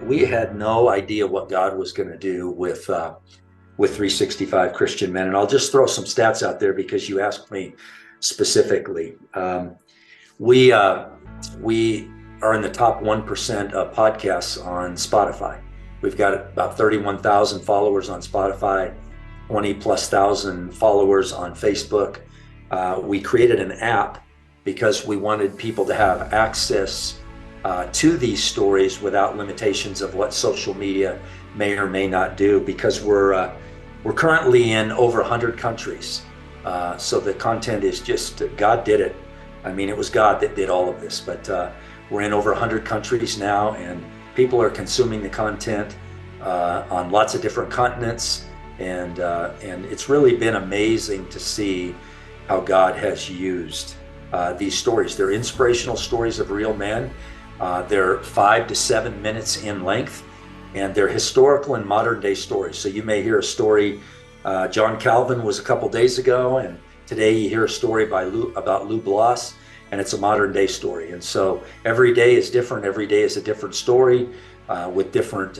we had no idea what God was going to do with 365 Christian Men, and I'll just throw some stats out there because you asked me specifically. We we are in the top 1% of podcasts on Spotify. We've got about 31,000 followers on Spotify, 20 plus thousand followers on Facebook. We created an app because we wanted people to have access to these stories without limitations of what social media may or may not do, because we're currently in over 100 countries. So the content is just, God did it. I mean, it was God that did all of this, but we're in over 100 countries now, and people are consuming the content on lots of different continents. And it's really been amazing to see how God has used these stories. They're inspirational stories of real men. They're 5 to 7 minutes in length, and they're historical and modern day stories. So you may hear a story, John Calvin was a couple days ago, and today you hear a story about Lou Bloss, and it's a modern day story. And so every day is different. Every day is a different story with different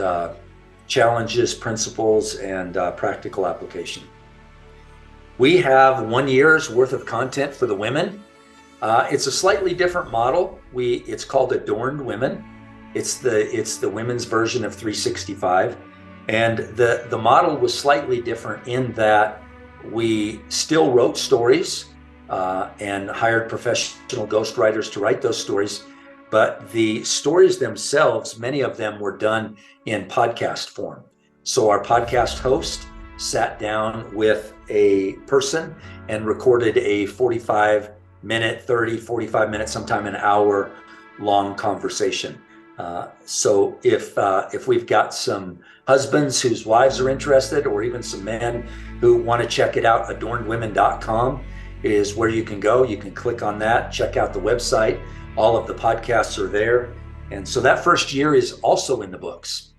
challenges, principles, and practical application. We have 1 year's worth of content for the women. It's a slightly different model. It's called Adorned Women. It's the women's version of 365. And the model was slightly different in that we still wrote stories and hired professional ghostwriters to write those stories. But the stories themselves, many of them were done in podcast form. So our podcast host sat down with a person and recorded a 45-minute, 30, 45 minutes, sometime an hour long conversation. So if we've got some husbands whose wives are interested, or even some men who want to check it out, adornedwomen.com is where you can go. You can click on that, check out the website. All of the podcasts are there. And so that first year is also in the books.